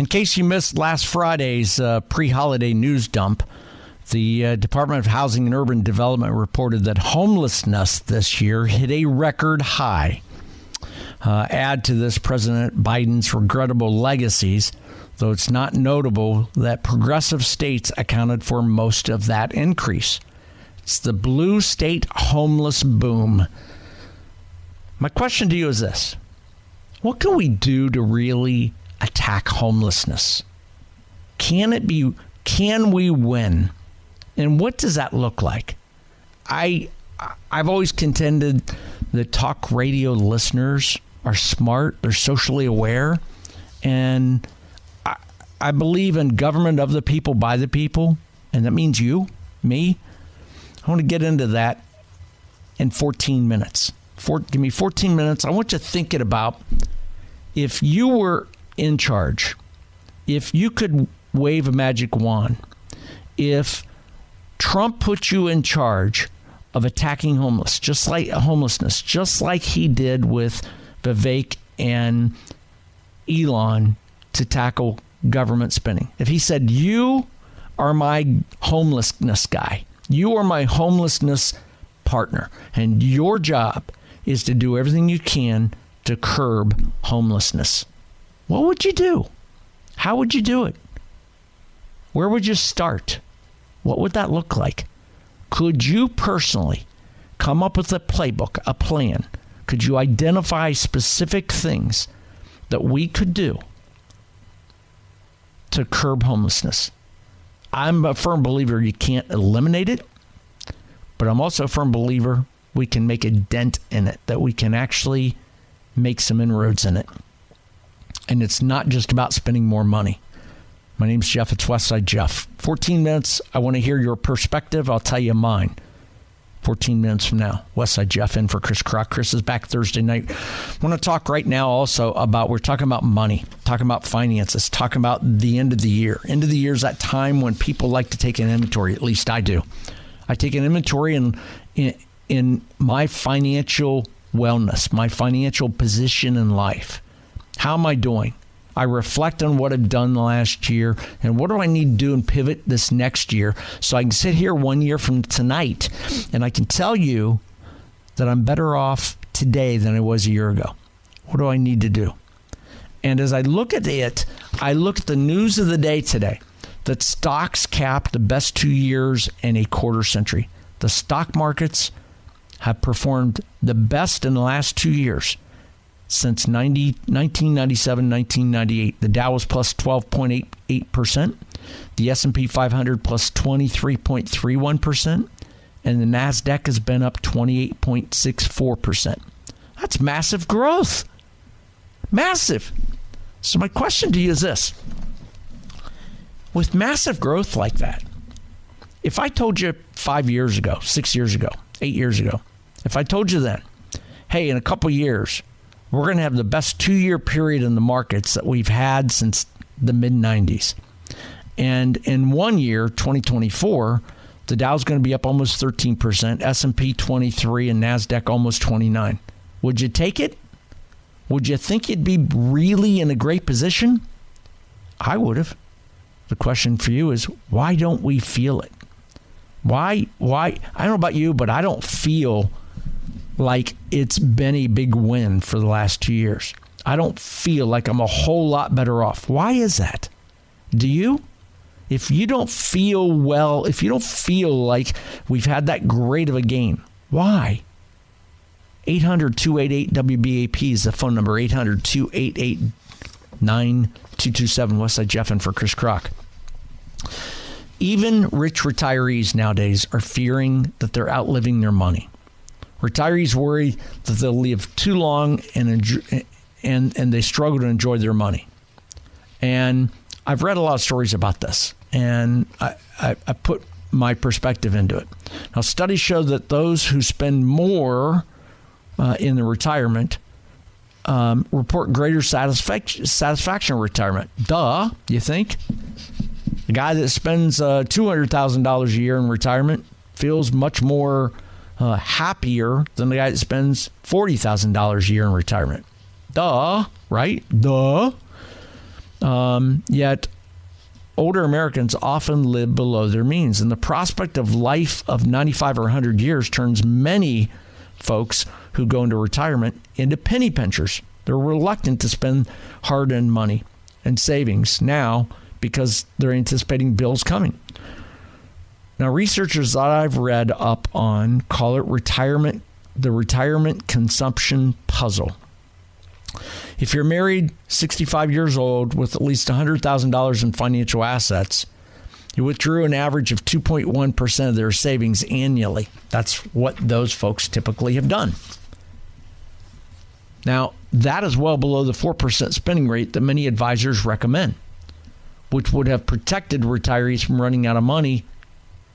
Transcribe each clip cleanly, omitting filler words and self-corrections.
In case you missed last Friday's pre-holiday news dump, the Department of Housing and Urban Development reported that homelessness this year hit a record high. Add to this President Biden's regrettable legacies, though it's not notable that progressive states accounted for most of that increase. It's the blue state homeless boom. My question to you is this. What can we do to really attack homelessness? Can we win? And what does that look like? I've always contended that talk radio listeners are smart, they're socially aware, and I believe in government of the people, by the people, and that means you, me. I want to get into that in 14 minutes. Give me 14 minutes. I want you thinking about if you were in charge, if you could wave a magic wand, if Trump put you in charge of attacking homelessness, just like he did with Vivek and Elon to tackle government spending. If he said, you are my homelessness guy, you are my homelessness partner, and your job is to do everything you can to curb homelessness, what would you do? How would you do it? Where would you start? What would that look like? Could you personally come up with a playbook, a plan? Could you identify specific things that we could do to curb homelessness? I'm a firm believer you can't eliminate it, but I'm also a firm believer we can make a dent in it, that we can actually make some inroads in it. And it's not just about spending more money. My name's Jeff. It's Westside Jeff. 14 minutes. I want to hear your perspective. I'll tell you mine. 14 minutes from now. Westside Jeff in for Chris Crock. Chris is back Thursday night. I want to talk right now also about, we're talking about money, talking about finances, talking about the end of the year. End of the year is that time when people like to take an inventory. At least I do. I take an inventory in my financial wellness, my financial position in life. How am I doing? I reflect on what I've done last year and what do I need to do and pivot this next year so I can sit here 1 year from tonight and I can tell you that I'm better off today than I was a year ago. What do I need to do? And as I look at it, I look at the news of the day today that stocks capped the best 2 years in a quarter century. The stock markets have performed the best in the last 2 years. Since 1997, 1998, the Dow was plus 12.88%, the S&P 500 plus 23.31%, and the NASDAQ has been up 28.64%. That's massive growth. Massive. So my question to you is this. With massive growth like that, if I told you 5 years ago, 6 years ago, 8 years ago, if I told you then, hey, in a couple years, we're going to have the best 2 year period in the markets that we've had since the mid-90s. And in 1 year, 2024, the Dow's going to be up almost 13%, S&P 23, and NASDAQ almost 29. Would you take it? Would you think you'd be really in a great position? I would have. The question for you is, why don't we feel it? Why? I don't know about you, but I don't feel like it's been a big win for the last 2 years. I don't feel like I'm a whole lot better off. Why is that? Do you? If you don't feel well, if you don't feel like we've had that great of a gain, why? 800-288-WBAP is the phone number, 800-288-9227. Westside Jeff in for Chris Crock. Even rich retirees nowadays are fearing that they're outliving their money. Retirees worry that they'll live too long and they struggle to enjoy their money. And I've read a lot of stories about this, and I put my perspective into it. Now, studies show that those who spend more in the retirement report greater satisfaction in retirement. Duh, you think? The guy that spends $200,000 a year in retirement feels much more happier than the guy that spends $40,000 a year in retirement. Duh, right? Duh. Yet older Americans often live below their means, and the prospect of life of 95 or 100 years turns many folks who go into retirement into penny pinchers. They're reluctant to spend hard-earned money and savings now because they're anticipating bills coming. Now, researchers that I've read up on call it the retirement consumption puzzle. If you're married, 65 years old, with at least $100,000 in financial assets, you withdrew an average of 2.1% of their savings annually. That's what those folks typically have done. Now, that is well below the 4% spending rate that many advisors recommend, which would have protected retirees from running out of money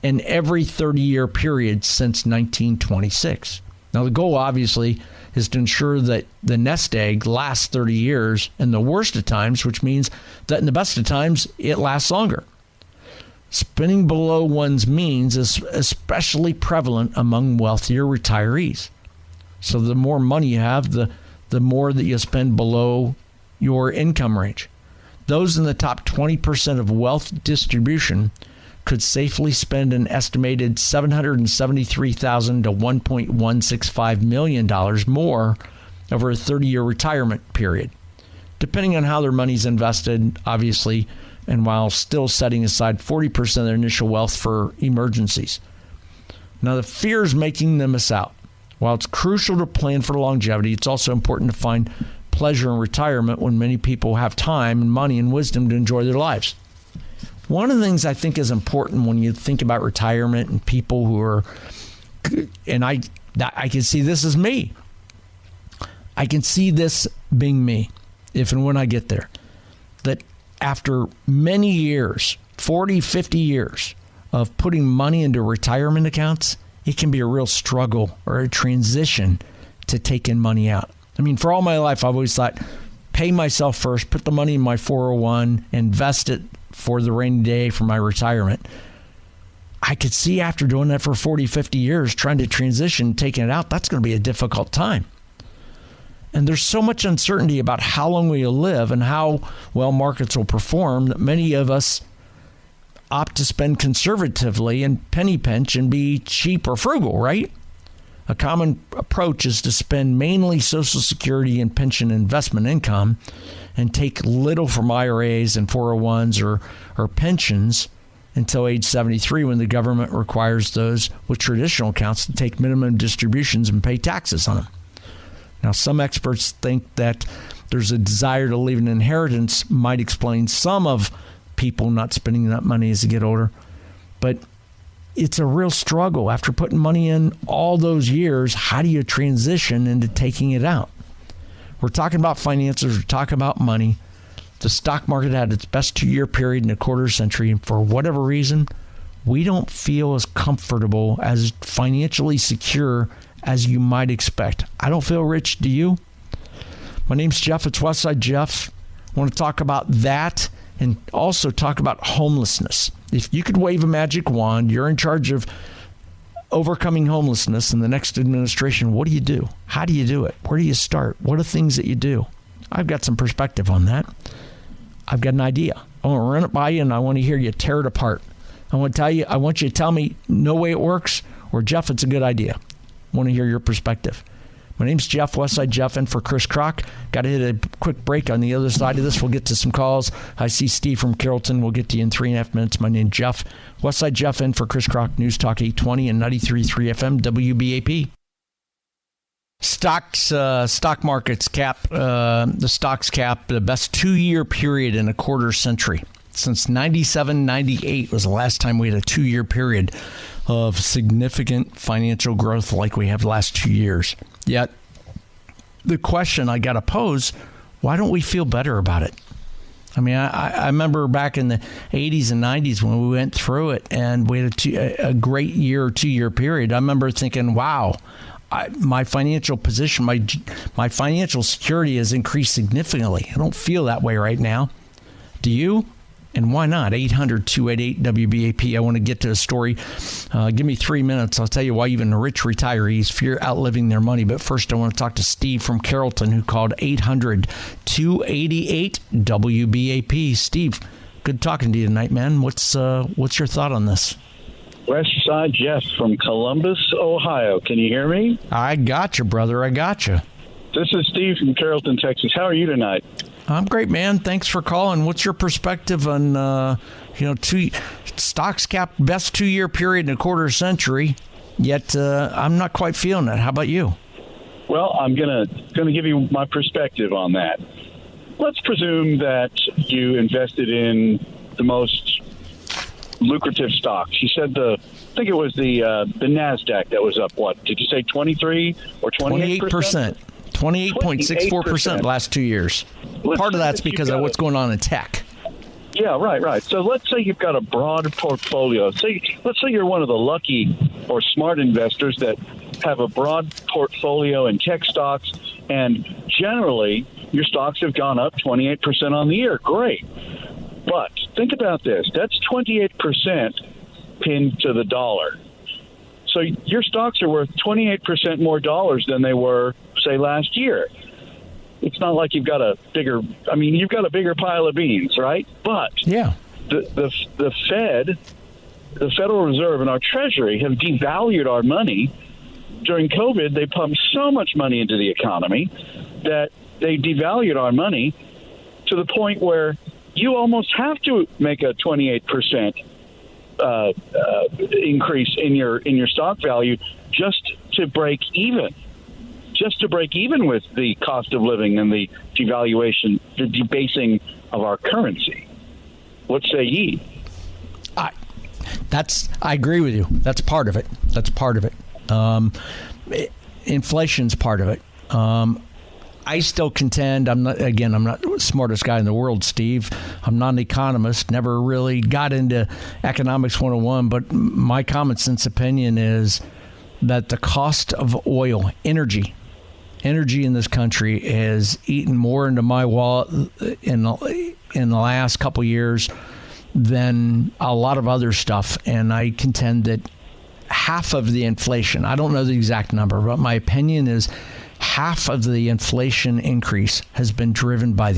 in every 30-year period since 1926. Now, the goal, obviously, is to ensure that the nest egg lasts 30 years in the worst of times, which means that in the best of times, it lasts longer. Spending below one's means is especially prevalent among wealthier retirees. So the more money you have, the more that you spend below your income range. Those in the top 20% of wealth distribution could safely spend an estimated $773,000 to $1.165 million more over a 30-year retirement period, depending on how their money's invested, obviously, and while still setting aside 40% of their initial wealth for emergencies. Now, the fear is making them miss out. While it's crucial to plan for longevity, it's also important to find pleasure in retirement when many people have time and money and wisdom to enjoy their lives. One of the things I think is important when you think about retirement and people who are, and I can see this as me. I can see this being me if and when I get there. That after many years, 40, 50 years of putting money into retirement accounts, it can be a real struggle or a transition to taking money out. I mean, for all my life, I've always thought, pay myself first, put the money in my 401, invest it for the rainy day for my retirement. I could see after doing that for 40, 50 years, trying to transition, taking it out, that's going to be a difficult time. And there's so much uncertainty about how long we'll live and how well markets will perform that many of us opt to spend conservatively and penny pinch and be cheap or frugal, right? A common approach is to spend mainly Social Security and pension investment income and take little from IRAs and 401s or pensions until age 73, when the government requires those with traditional accounts to take minimum distributions and pay taxes on them. Now, some experts think that there's a desire to leave an inheritance might explain some of people not spending that money as they get older. But it's a real struggle. After putting money in all those years, how do you transition into taking it out? We're talking about finances. We're talking about money. The stock market had its best 2-year period in a quarter century, and for whatever reason, we don't feel as comfortable, as financially secure as you might expect. I don't feel rich. Do you? My name's Jeff. It's Westside Jeff. I want to talk about that and also talk about homelessness. If you could wave a magic wand, you're in charge of overcoming homelessness in the next administration, what do you do? How do you do it? Where do you start? What are things that you do? I've got some perspective on that. I've got an idea. I want to run it by you, and I want to hear you tear it apart. I want you to tell me no way it works, or Jeff, it's a good idea. I want to hear your perspective. My name's Jeff, Westside Jeff, in for Chris Crock. Got to hit a quick break. On the other side of this, we'll get to some calls. I see Steve from Carrollton. We'll get to you in 3.5 minutes. My name's Jeff, Westside Jeff, in for Chris Crock, News Talk 820 and 93.3 FM, WBAP. Stock markets cap, the stocks cap, the best 2-year period in a quarter century. Since 97-98 was the last time we had a 2-year period of significant financial growth like we have the last 2 years. Yet, the question I got to pose, why don't we feel better about it? I mean, I remember back in the 80s and 90s when we went through it and we had a great year or 2-year period. I remember thinking, wow, my financial position, my financial security has increased significantly. I don't feel that way right now. Do you? And why not? 800-288-WBAP. I want to get to a story. Give me 3 minutes. I'll tell you why even rich retirees fear outliving their money. But first, I want to talk to Steve from Carrollton, who called 800-288-WBAP. Steve, good talking to you tonight, man. What's your thought on this? West Side Jeff from Columbus, Ohio. Can you hear me? I got you, brother. I got you. This is Steve from Carrollton, Texas. How are you tonight? I'm great, man. Thanks for calling. What's your perspective on, stocks capped best 2-year period in a quarter century, yet I'm not quite feeling it. How about you? Well, I'm gonna give you my perspective on that. Let's presume that you invested in the most lucrative stocks. You said I think it was the NASDAQ that was up, what? Did you say 23 or 28%? 28.64% last 2 years. Part of that's because of what's going on in tech. Yeah, right. So let's say you've got a broad portfolio. Let's say you're one of the lucky or smart investors that have a broad portfolio in tech stocks, and generally your stocks have gone up 28% on the year. Great. But think about this. That's 28% pinned to the dollar. So your stocks are worth 28% more dollars than they were, say, last year. It's not like you've got a bigger pile of beans, right? But yeah, the Fed, the Federal Reserve, and our Treasury have devalued our money. During COVID, they pumped so much money into the economy that they devalued our money to the point where you almost have to make a 28% increase in your stock value just to break even. Just to break even with the cost of living and the devaluation, the debasing of our currency. What say ye? I agree with you. That's part of it. Inflation's part of it. I still contend, I'm not the smartest guy in the world, Steve. I'm not an economist, never really got into economics 101, but my common sense opinion is that the cost of oil, energy in this country has eaten more into my wallet in the last couple of years than a lot of other stuff. And I contend that half of the inflation, I don't know the exact number, but my opinion is half of the inflation increase has been driven by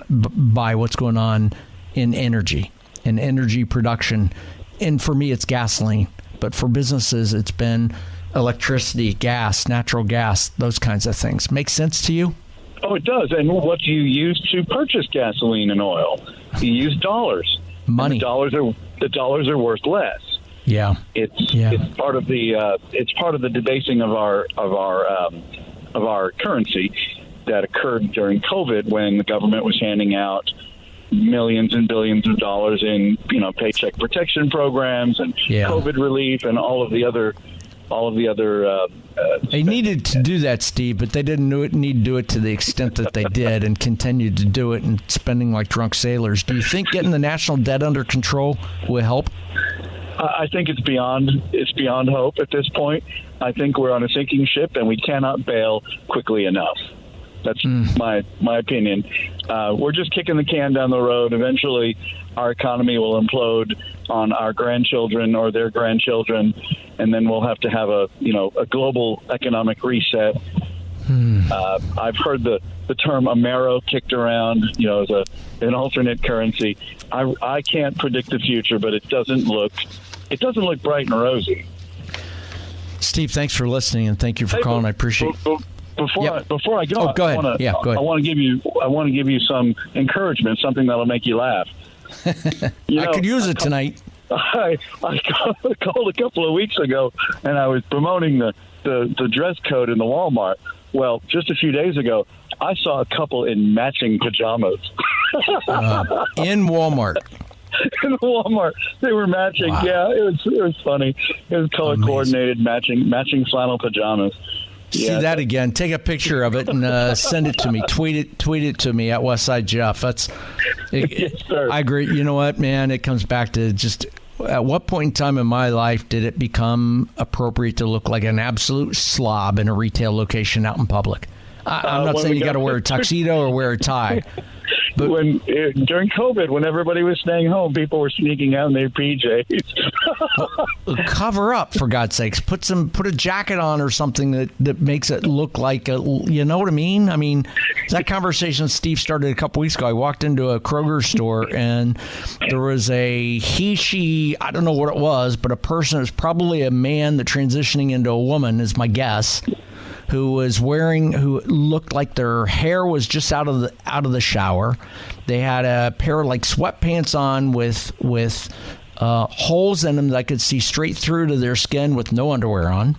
by what's going on in energy and energy production. And for me, it's gasoline. But for businesses, it's been electricity, gas, natural gas, those kinds of things. Make sense to you? Oh, it does. And what do you use to purchase gasoline and oil? You use dollars. Money. And the dollars are worth less. Yeah. It's part of the debasing of our currency that occurred during COVID when the government was handing out millions and billions of dollars in paycheck protection programs and COVID relief and all of the other. They needed to do that, Steve, but they didn't need to do it to the extent that they did and continued to do it and spending like drunk sailors. Do you think getting the national debt under control will help? I think it's beyond hope at this point. I think we're on a sinking ship and we cannot bail quickly enough. That's my opinion. We're just kicking the can down the road. Eventually, our economy will implode on our grandchildren or their grandchildren, and then we'll have to have a global economic reset. I've heard the term Amero kicked around, as an alternate currency. I can't predict the future, but it doesn't look bright and rosy. Steve, thanks for listening and thank you for calling. I appreciate it. Before I go, go ahead. Go ahead. I want to give you some encouragement, something that'll make you laugh. I could use it tonight. I called a couple of weeks ago, and I was promoting the dress code in the Walmart. Well, just a few days ago, I saw a couple in matching pajamas. In Walmart. In Walmart, they were matching. Wow. Yeah, it was funny. It was color coordinated, matching flannel pajamas. See that again. Take a picture of it and send it to me. Tweet it to me at Westside Jeff. Yes, sir. I agree. You know what, man? It comes back to just at what point in time in my life did it become appropriate to look like an absolute slob in a retail location out in public? I'm not saying you got to wear a tuxedo or wear a tie, during COVID, when everybody was staying home, people were sneaking out in their PJs. Cover up, for God's sakes. Put a jacket on or something that makes it look like you know what I mean? I mean, that conversation Steve started a couple weeks ago. I walked into a Kroger store and there was a she, I don't know what it was, but a person, it was probably a man that transitioning into a woman is my guess, who looked like their hair was just out of the shower. They had a pair of like sweatpants on with holes in them that I could see straight through to their skin with no underwear on.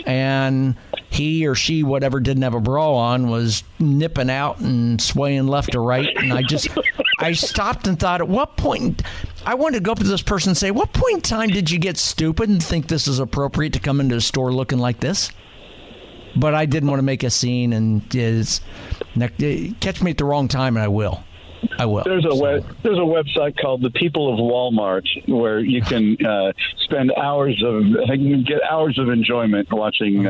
And he or she, whatever, didn't have a bra on, was nipping out and swaying left or right. And I stopped and thought, at what point, I wanted to go up to this person and say, what point in time did you get stupid and think this is appropriate to come into a store looking like this? But I didn't want to make a scene, and catch me at the wrong time, and I will. There's a website called The People of Walmart where you can spend hours of enjoyment watching,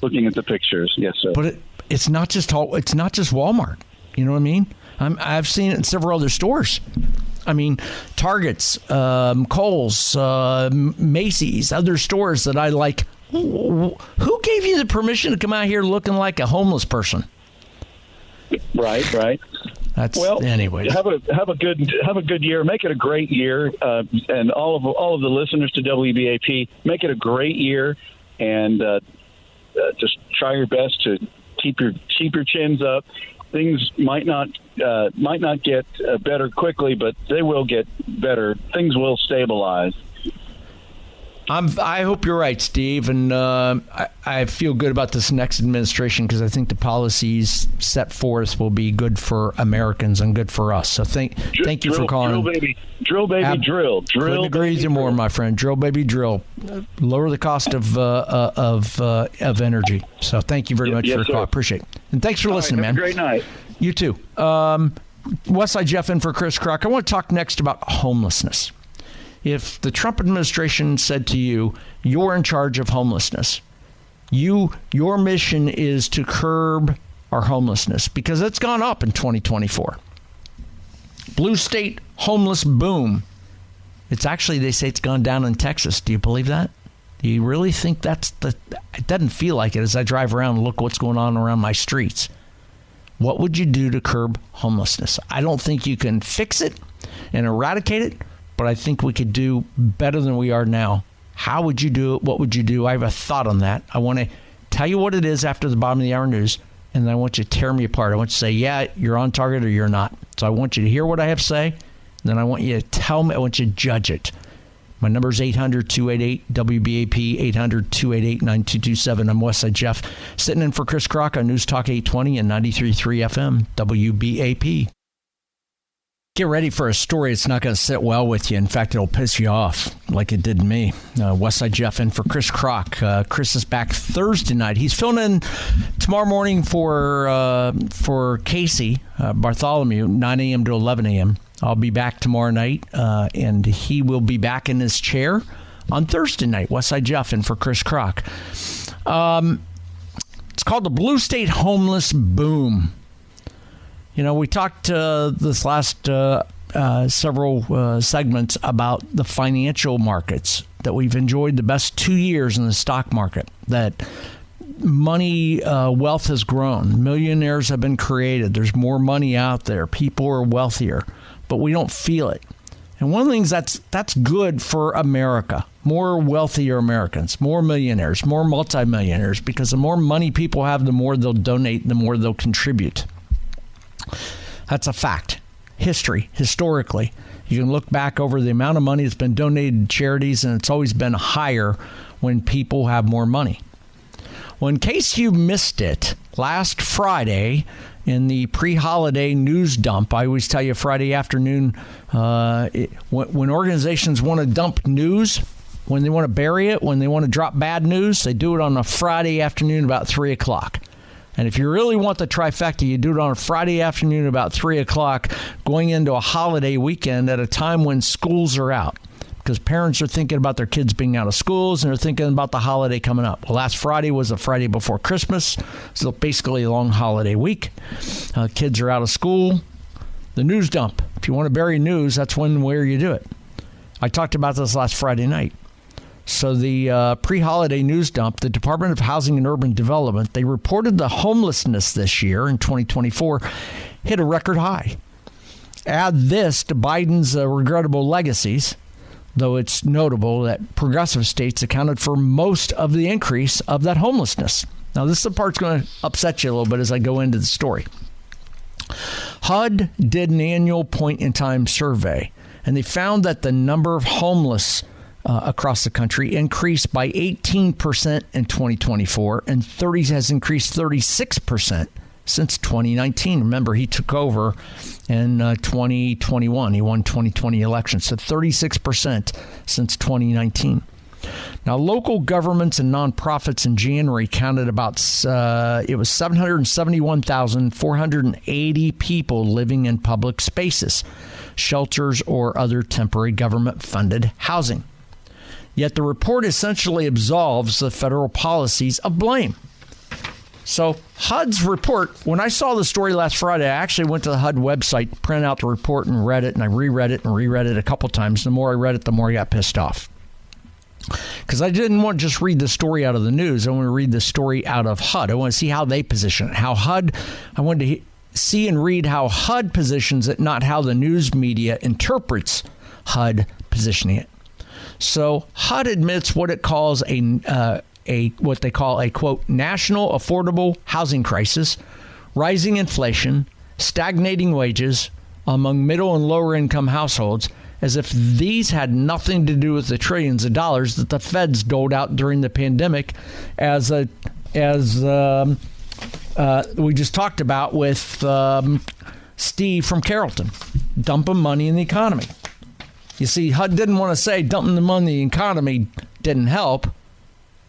looking at the pictures. Yes, sir. But it's not just Walmart. You know what I mean? I've seen it in several other stores. I mean, Targets, Kohl's, Macy's, other stores that I like. Who gave you the permission to come out here looking like a homeless person? Right. Anyways. Have a good year. Make it a great year, and all of the listeners to WBAP, make it a great year, and just try your best to keep your chins up. Things might not get better quickly, but they will get better. Things will stabilize. I hope you're right, Steve, and I feel good about this next administration because I think the policies set forth will be good for Americans and good for us. So thank you for calling. Drill, baby, drill. Couldn't agree with you more, my friend. Drill, baby, drill. Lower the cost of energy. So thank you very much for your call. Appreciate it. And thanks for listening, man. Have a great night. You too. Westside Jeff in for Chris Crock. I want to talk next about homelessness. If the Trump administration said to you, you're in charge of homelessness, your mission is to curb our homelessness because it's gone up in 2024. Blue state homeless boom. It's actually, they say it's gone down in Texas. Do you believe that? Do you really think it doesn't feel like it as I drive around and look what's going on around my streets. What would you do to curb homelessness? I don't think you can fix it and eradicate it, but I think we could do better than we are now. How would you do it? What would you do? I have a thought on that. I want to tell you what it is after the bottom of the hour news, and then I want you to tear me apart. I want you to say, yeah, you're on target or you're not. So I want you to hear what I have to say, and then I want you to tell me, I want you to judge it. My number is 800-288-WBAP, 800-288-9227. I'm Westside Jeff, sitting in for Chris Crock on News Talk 820 and 93.3 FM, WBAP. Get ready for a story that's not going to sit well with you. In fact, it'll piss you off like it did me. Westside Jeff in for Chris Crock. Chris is back Thursday night. He's filling in tomorrow morning for Casey Bartholomew, 9 a.m. to 11 a.m. I'll be back tomorrow night, and he will be back in his chair on Thursday night. Westside Jeff in for Chris Crock. It's called the Blue State Homeless Boom. You know, we talked this last several segments about the financial markets, that we've enjoyed the best 2 years in the stock market, that money, wealth has grown. Millionaires have been created. There's more money out there. People are wealthier, but we don't feel it. And one of the things that's good for America, more wealthier Americans, more millionaires, more multimillionaires, because the more money people have, the more they'll donate, the more they'll contribute. That's a fact. Historically, you can look back over the amount of money that's been donated to charities, and it's always been higher when people have more money. Well, in case you missed it, last Friday in the pre-holiday news dump, I always tell you Friday afternoon, when organizations want to dump news, when they want to bury it, when they want to drop bad news, they do it on a Friday afternoon about 3 o'clock. And if you really want the trifecta, you do it on a Friday afternoon about 3 o'clock, going into a holiday weekend at a time when schools are out, because parents are thinking about their kids being out of schools and they're thinking about the holiday coming up. Well, last Friday was the Friday before Christmas, so basically a long holiday week. Kids are out of school. The news dump. If you want to bury news, that's where you do it. I talked about this last Friday night. So the pre-holiday news dump, the Department of Housing and Urban Development, they reported the homelessness this year in 2024 hit a record high. Add this to Biden's regrettable legacies, though it's notable that progressive states accounted for most of the increase of that homelessness. Now, this is the part that's going to upset you a little bit as I go into the story. HUD did an annual point-in-time survey, and they found that the number of homeless across the country increased by 18% in 2024, and has increased 36% since 2019. Remember, he took over in 2021. He won 2020 election, so 36% since 2019. Now, local governments and nonprofits in January counted about, it was 771,480 people living in public spaces, shelters, or other temporary government-funded housing. Yet the report essentially absolves the federal policies of blame. So HUD's report, when I saw the story last Friday, I actually went to the HUD website, printed out the report and read it, and I reread it a a couple times. The more I read it, the more I got pissed off. Because I didn't want to just read the story out of the news. I want to read the story out of HUD. I want to see how they position it. I wanted to see and read how HUD positions it, not how the news media interprets HUD positioning it. So HUD admits what it calls what they call a, quote, national affordable housing crisis, rising inflation, stagnating wages among middle and lower income households, as if these had nothing to do with the trillions of dollars that the feds doled out during the pandemic, as we just talked about with Steve from Carrollton, dumping money in the economy. You see, HUD didn't want to say dumping the money in the economy didn't help.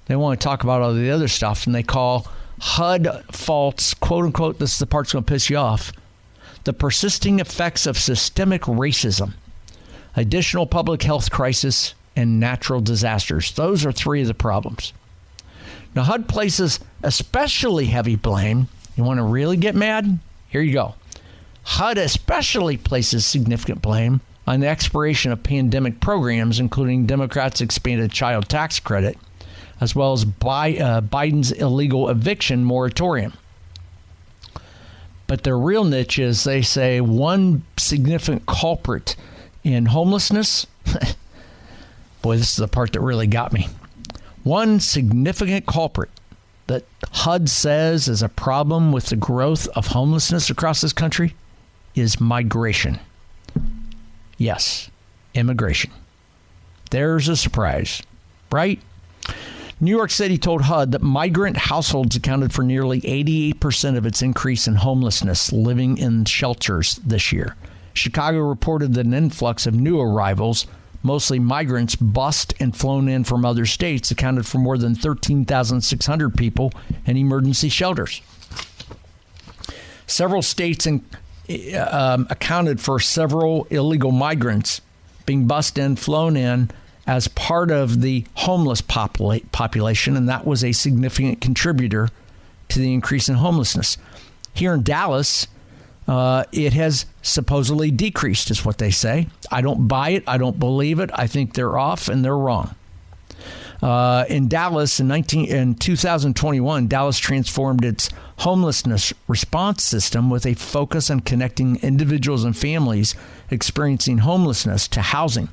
They want to talk about all the other stuff, and they call HUD faults, quote unquote, this is the part that's going to piss you off, the persisting effects of systemic racism, additional public health crisis, and natural disasters. Those are three of the problems. Now, HUD places especially heavy blame. You want to really get mad? Here you go. HUD especially places significant blame on the expiration of pandemic programs, including Democrats' expanded child tax credit, as well as Biden's illegal eviction moratorium. But their real niche is, they say, one significant culprit in homelessness. Boy, this is the part that really got me. One significant culprit that HUD says is a problem with the growth of homelessness across this country is migration. Yes, immigration. There's a surprise, right? New York City told HUD that migrant households accounted for nearly 88% of its increase in homelessness living in shelters this year. Chicago reported that an influx of new arrivals, mostly migrants bused and flown in from other states, accounted for more than 13,600 people in emergency shelters. Several states accounted for several illegal migrants being bused in, flown in as part of the homeless population, and that was a significant contributor to the increase in homelessness. Here in Dallas, it has supposedly decreased, is what they say. I don't buy it. I don't believe it. I think they're off and they're wrong. In Dallas, in 2021, Dallas transformed its homelessness response system with a focus on connecting individuals and families experiencing homelessness to housing.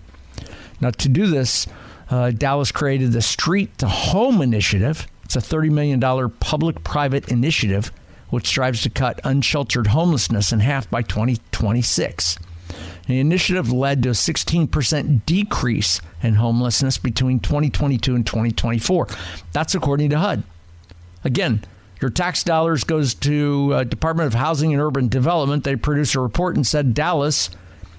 Now, to do this, Dallas created the Street to Home Initiative. It's a $30 million public-private initiative which strives to cut unsheltered homelessness in half by 2026. The initiative led to a 16% decrease in homelessness between 2022 and 2024. That's according to HUD. Again, your tax dollars goes to Department of Housing and Urban Development. They produced a report and said Dallas,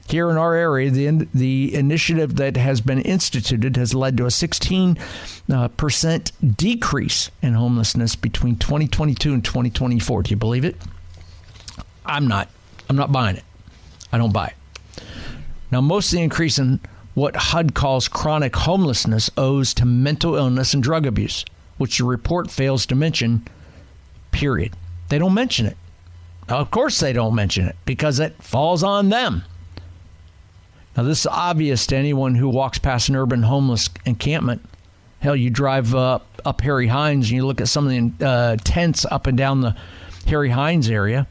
here in our area, the initiative that has been instituted has led to a 16% decrease in homelessness between 2022 and 2024. Do you believe it? I'm not buying it. I don't buy it. Now, most of the increase in what HUD calls chronic homelessness owes to mental illness and drug abuse, which the report fails to mention, period. They don't mention it. Of course they don't mention it because it falls on them. Now, this is obvious to anyone who walks past an urban homeless encampment. Hell, you drive up Harry Hines and you look at some of the tents up and down the Harry Hines area,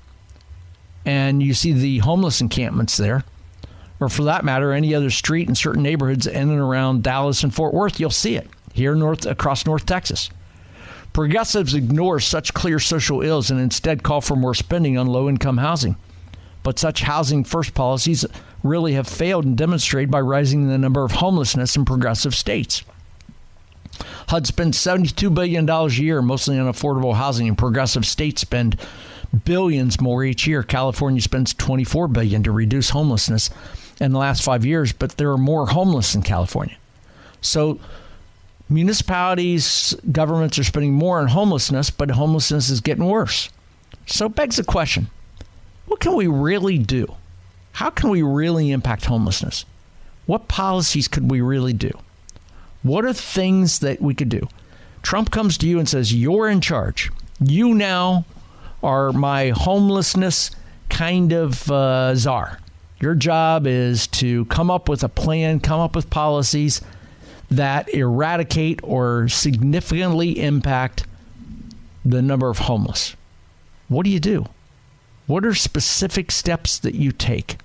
and you see the homeless encampments there. Or for that matter, any other street in certain neighborhoods in and around Dallas and Fort Worth, you'll see it here across North Texas. Progressives ignore such clear social ills and instead call for more spending on low-income housing. But such housing-first policies really have failed and demonstrated by rising the number of homelessness in progressive states. HUD spends $72 billion a year, mostly on affordable housing, and progressive states spend billions more each year. California spends $24 billion to reduce homelessness in the last 5 years, but there are more homeless in California. So municipalities, governments are spending more on homelessness, but homelessness is getting worse. So it begs the question, what can we really do? How can we really impact homelessness? What policies could we really do? What are things that we could do? Trump comes to you and says, you're in charge. You now are my homelessness kind of czar. Your job is to come up with a plan, come up with policies that eradicate or significantly impact the number of homeless. What do you do? What are specific steps that you take?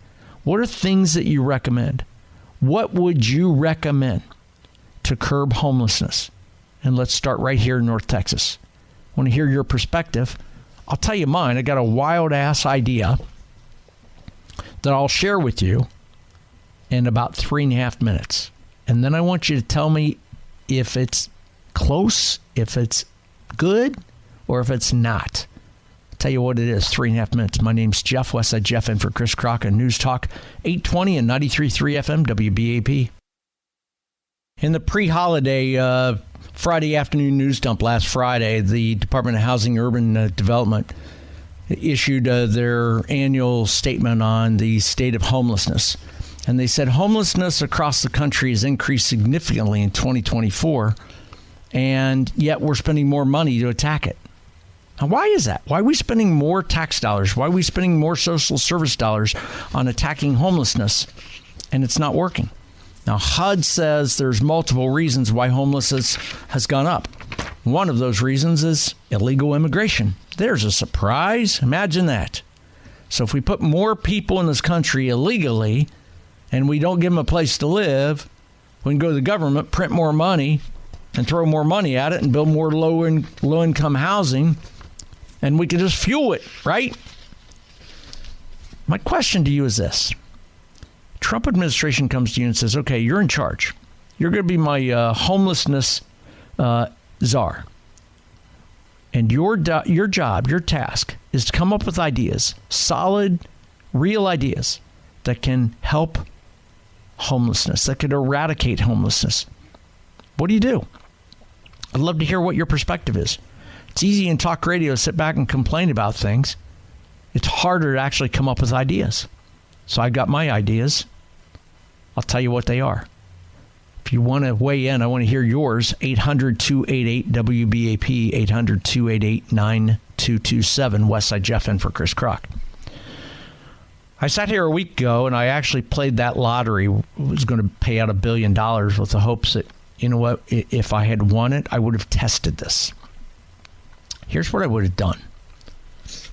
What are things that you recommend? What would you recommend to curb homelessness? And let's start right here in North Texas. I want to hear your perspective. I'll tell you mine. I got a wild-ass idea that I'll share with you in about 3.5 minutes. And then I want you to tell me if it's close, if it's good, or if it's not. I'll tell you what it is, 3.5 minutes. My name's Jeff, Westside Jeff, in for Chris Crock on News Talk 820 and 93.3 FM WBAP. In the pre-holiday Friday afternoon news dump last Friday, the Department of Housing and Urban Development issued their annual statement on the state of homelessness. And they said homelessness across the country has increased significantly in 2024, and yet we're spending more money to attack it. Now, why is that? Why are we spending more tax dollars? Why are we spending more social service dollars on attacking homelessness, and it's not working? Now, HUD says there's multiple reasons why homelessness has gone up. One of those reasons is illegal immigration. There's a surprise. Imagine that. So if we put more people in this country illegally and we don't give them a place to live, we can go to the government, print more money, and throw more money at it and build more low-income housing, and we can just fuel it, right? My question to you is this. Trump administration comes to you and says, okay, you're in charge. You're going to be my homelessness czar. And your job, your task, is to come up with ideas, solid, real ideas that can help homelessness, that could eradicate homelessness. What do you do? I'd love to hear what your perspective is. It's easy in talk radio to sit back and complain about things. It's harder to actually come up with ideas. So I got my ideas. I'll tell you what they are. If you want to weigh in, I want to hear yours. 800-288-WBAP, 800-288-9227. Westside Jeff in for Chris Crock. I sat here a week ago and I actually played that lottery. It was going to pay out $1 billion with the hopes that, you know what, if I had won it, I would have tested this. Here's what I would have done.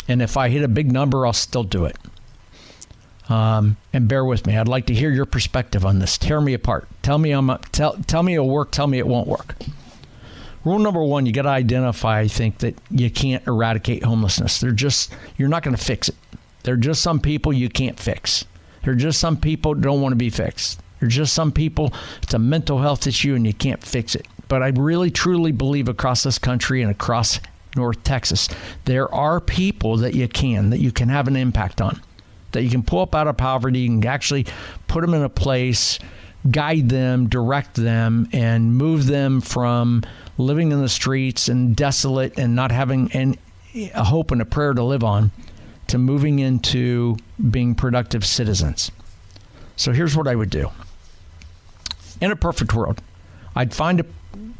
And if I hit a big number, I'll still do it. And bear with me. I'd like to hear your perspective on this. Tear me apart. Tell me tell me it'll work. Tell me it won't work. Rule number one, you got to identify, I think, that you can't eradicate homelessness. You're not going to fix it. There are just some people you can't fix. There are just some people who don't want to be fixed. There are just some people, it's a mental health issue and you can't fix it. But I really, truly believe across this country and across North Texas, there are people that you can have an impact on, that you can pull up out of poverty and actually put them in a place, guide them, direct them, and move them from living in the streets and desolate and not having a hope and a prayer to live on to moving into being productive citizens. So here's what I would do. In a perfect world, I'd find a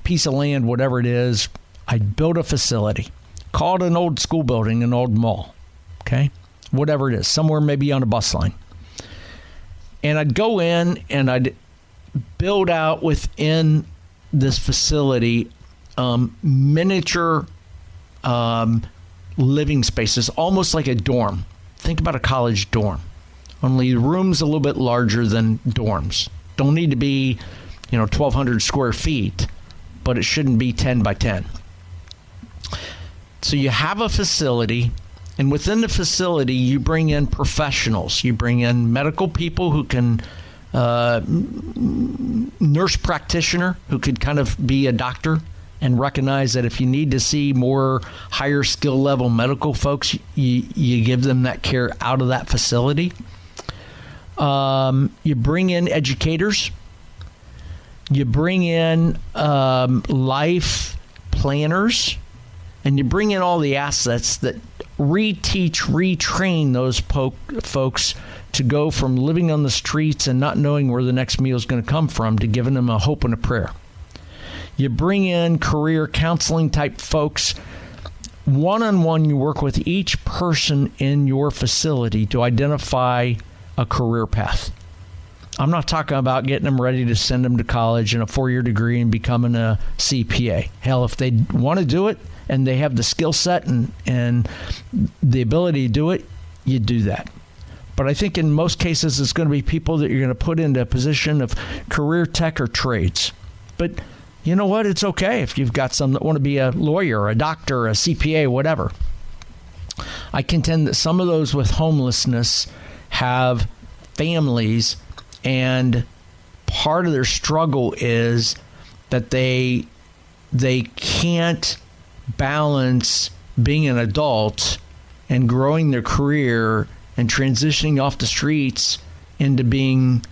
piece of land, whatever it is, I'd build a facility, call it an old school building, an old mall, okay? whatever it is, somewhere maybe on a bus line. And I'd go in and I'd build out within this facility miniature living spaces, almost like a dorm. Think about a college dorm, only the room's a little bit larger than dorms. Don't need to be, 1,200 square feet, but it shouldn't be 10 by 10. So you have a facility, and within the facility, you bring in professionals. You bring in medical people who can, nurse practitioner who could kind of be a doctor and recognize that if you need to see more higher skill level medical folks, you give them that care out of that facility. You bring in educators. You bring in life planners. And you bring in all the assets that retrain those folks to go from living on the streets and not knowing where the next meal is going to come from to giving them a hope and a prayer. You bring in career counseling type folks. One-on-one, you work with each person in your facility to identify a career path. I'm not talking about getting them ready to send them to college and a 4-year degree and becoming a CPA. Hell, if they want to do it and they have the skill set and the ability to do it, you do that. But I think in most cases, it's going to be people that you're going to put into a position of career tech or trades. But you know what? It's okay if you've got some that want to be a lawyer, a doctor, a CPA, whatever. I contend that some of those with homelessness have families, and part of their struggle is that they can't balance being an adult and growing their career and transitioning off the streets into being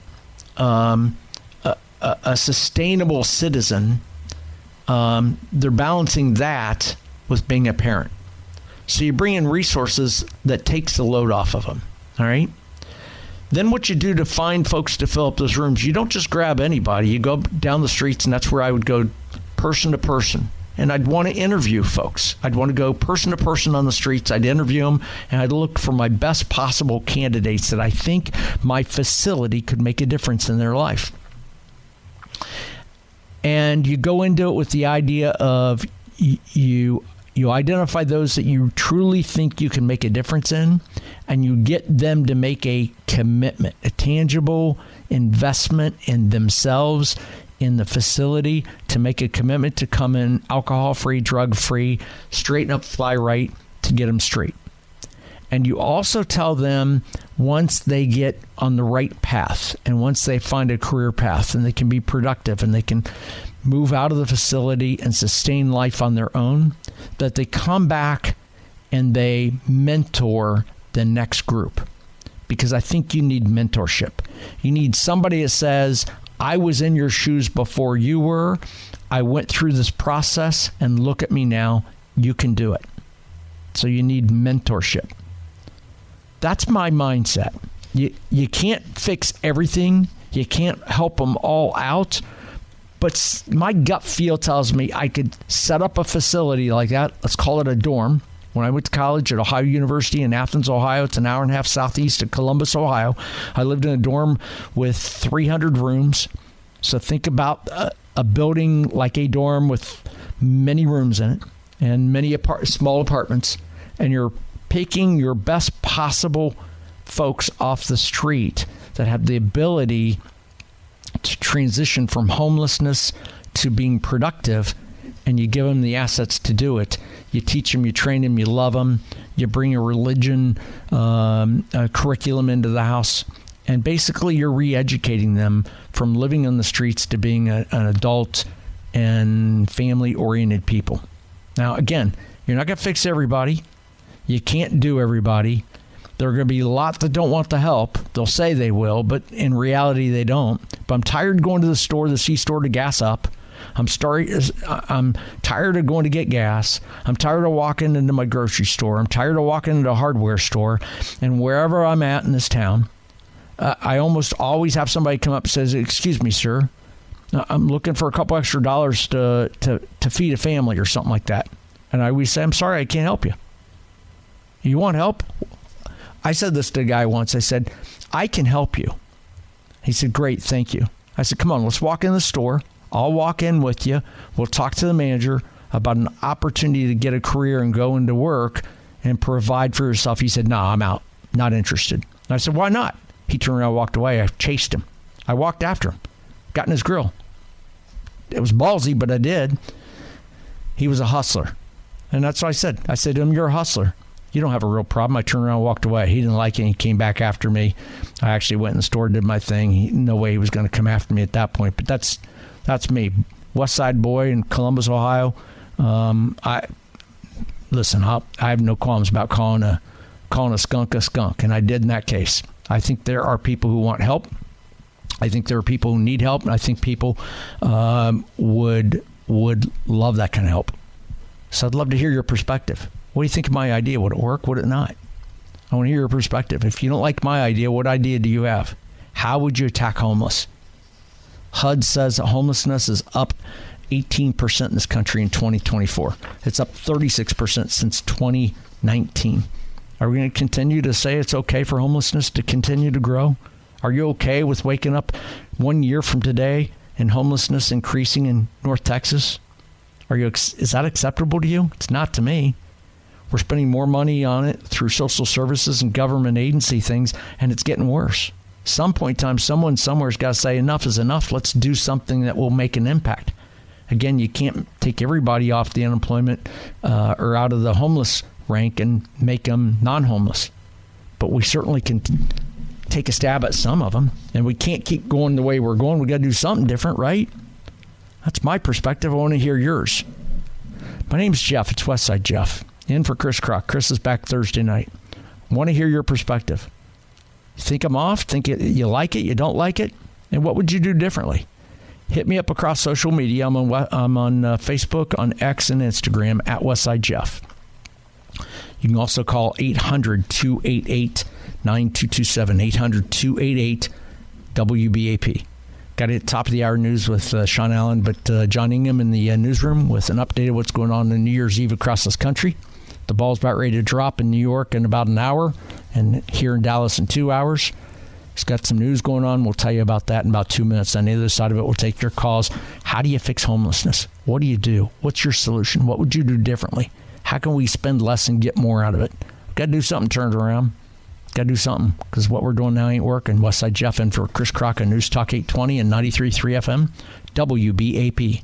a sustainable citizen. They're balancing that with being a parent. So you bring in resources that takes the load off of them. All right. Then what you do to find folks to fill up those rooms, you don't just grab anybody. You go down the streets, and that's where I would go person to person. And I'd want to interview folks. I'd want to go person to person on the streets. I'd interview them, and I'd look for my best possible candidates that I think my facility could make a difference in their life. And you go into it with the idea of you identify those that you truly think you can make a difference in, and you get them to make a commitment, a tangible investment in themselves, in the facility, to make a commitment to come in alcohol-free, drug-free, straighten up, fly right, to get them straight. And you also tell them once they get on the right path and once they find a career path and they can be productive and they can move out of the facility and sustain life on their own, that they come back and they mentor the next group. Because I think you need mentorship. You need somebody that says, I was in your shoes before you were. I went through this process, and look at me now. You can do it. So you need mentorship. That's my mindset. You can't fix everything. You can't help them all out. But my gut feel tells me I could set up a facility like that. Let's call it a dorm. When I went to college at Ohio University in Athens, Ohio, it's an hour and a half southeast of Columbus, Ohio. I lived in a dorm with 300 rooms. So think about a building like a dorm with many rooms in it and many small apartments. And you're picking your best possible folks off the street that have the ability to transition from homelessness to being productive, and you give them the assets to do it. You teach them, you train them, you love them, you bring a religion a curriculum into the house, and basically you're re-educating them from living on the streets to being an adult and family-oriented people. Now, again, you're not going to fix everybody. You can't do everybody. There are going to be a lot that don't want the help. They'll say they will, but in reality, they don't. But I'm tired of going to the store, the C-store, to gas up. I'm tired of going to get gas. I'm tired of walking into my grocery store. I'm tired of walking into a hardware store. And wherever I'm at in this town, I almost always have somebody come up and says, "Excuse me, sir, I'm looking for a couple extra dollars to feed a family," or something like that. And I always say, "I'm sorry, I can't help you." You want help? I said this to a guy once. I said, I can help you. He said, great, thank you. I said, come on, let's walk in the store. I'll walk in with you. We'll talk to the manager about an opportunity to get a career and go into work and provide for yourself. He said, no, I'm out. Not interested. And I said, why not? He turned around and walked away. I chased him. I walked after him, got in his grill. It was ballsy, but I did. He was a hustler. And that's what I said. I said to him, you're a hustler. You don't have a real problem. I turned around and walked away. He didn't like it. He came back after me. I actually went in the store, did my thing. No way he was going to come after me at that point. But that's me. West Side boy in Columbus, Ohio. I have no qualms about calling a skunk a skunk, and I did in that case. I think there are people who want help. I think there are people who need help, and I think people would love that kind of help. So I'd love to hear your perspective. What do you think of my idea? Would it work? Would it not? I want to hear your perspective. If you don't like my idea, what idea do you have? How would you attack homeless? HUD says that homelessness is up 18% in this country in 2024. It's up 36% since 2019. Are we going to continue to say it's okay for homelessness to continue to grow? Are you okay with waking up 1 year from today and homelessness increasing in North Texas? Is that acceptable to you? It's not to me. We're spending more money on it through social services and government agency things, and it's getting worse. Some point in time, someone somewhere's got to say enough is enough. Let's do something that will make an impact. Again, you can't take everybody off the unemployment or out of the homeless rank and make them non-homeless. But we certainly can take a stab at some of them. And we can't keep going the way we're going. We got to do something different, right? That's my perspective. I want to hear yours. My name's Jeff. It's Westside Jeff. In for Chris Crock. Chris is back Thursday night. I want to hear your perspective. You think I'm off? Think you like it? You don't like it? And what would you do differently? Hit me up across social media. I'm on Facebook, on X, and Instagram at Westside Jeff. You can also call 800-288-9227, 800-288-WBAP. Got it at top of the hour news with Sean Allen, but John Ingham in the newsroom with an update of what's going on New Year's Eve across this country. The ball's about ready to drop in New York in about an hour and here in Dallas in 2 hours. He's got some news going on. We'll tell you about that in about 2 minutes. On the other side of it, we'll take your calls. How do you fix homelessness? What do you do? What's your solution? What would you do differently? How can we spend less and get more out of it? Got to do something turned around. Got to do something because what we're doing now ain't working. Westside Jeff in for Chris Crock on News Talk 820 and 93.3 FM, WBAP.